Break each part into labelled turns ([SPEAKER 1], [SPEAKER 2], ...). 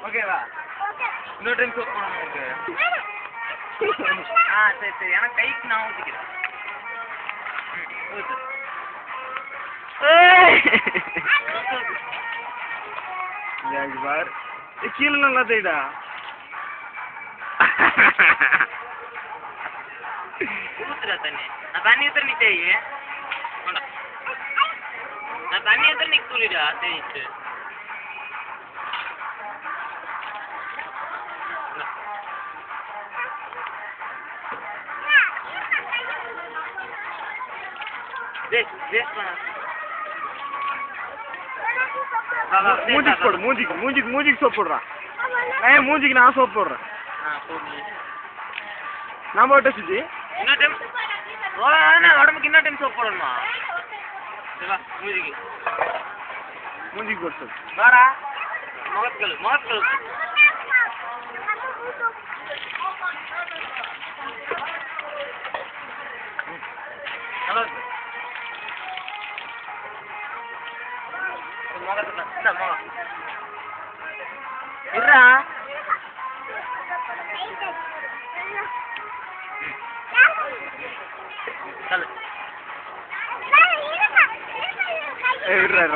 [SPEAKER 1] ஓகேவா? இன்னொரு time soap போடணும் உங்களுக்கு. சரி சரி, எனக்கு கைக்கு நான் ஊற்றிக்கிறேன். ஊற்று.
[SPEAKER 2] பார் கீழே நல்லா தேடா.
[SPEAKER 1] ஊத்துடா தண்ணி. நான் தண்ணி ஊத்துற நீ தேய். நான் தண்ணி ஊத்துற நீ தூளிடா தேய்ச்சு.
[SPEAKER 2] மூஞ்சிக்கு போடு. மூஞ்சிக்கு சோப் போடுறான். மூஞ்சிக்கு நான் சோப் போடுறேன். நான் போட்ட சுஜி
[SPEAKER 1] இன்னொரு டைம் உடம்புக்கு இன்னொரு டைம் சோப் போடணுமா?
[SPEAKER 2] மூஞ்சிக்கு போட்டு
[SPEAKER 1] வாடா. முகத்துக்கள் இருடா.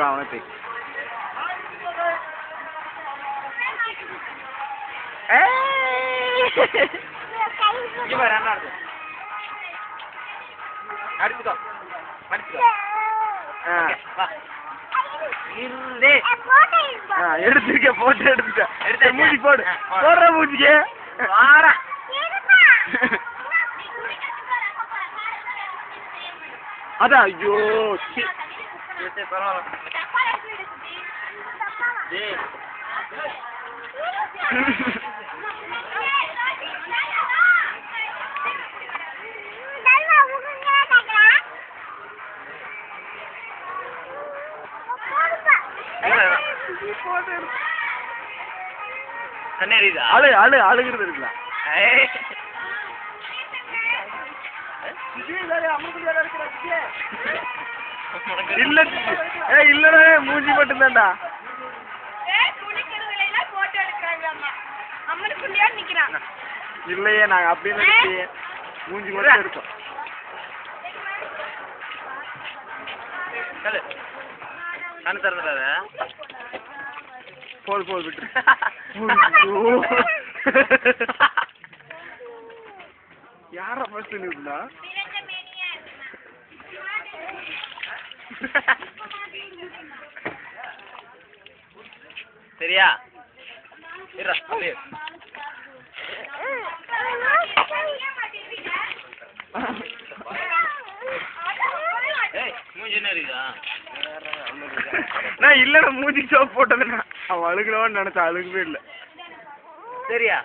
[SPEAKER 2] அவனத்தை
[SPEAKER 1] அடிச்சுக்கோ.
[SPEAKER 2] எடுத்துருக்க போட்டு எடுத்துட்டேன். மூஞ்சி போடு. போடுற மூஞ்சிக்கு அதான். ஐயோ அழுகிறது இருக்கலாம். இல்லடா மூஞ்சி மட்டும்தான்டா. இல்லையே நாங்க அப்படின்னு மூஞ்சி மட்டும் எடுத்தோம்.
[SPEAKER 1] கண்ணு திறந்துடாத.
[SPEAKER 2] போல் விட்டு யாரா ஃபர்ஸ்ட் நின்னா?
[SPEAKER 1] சரியா? இருடா அப்படியே. மூஞ்சி என்ன இருக்குதா?
[SPEAKER 2] நான் இல்லடா மூஞ்சிக்கு சோப் போட்டதுன்னா அவன் அழுகணும்னு நினைச்சா அழுகவே இல்லை.
[SPEAKER 1] சரியா?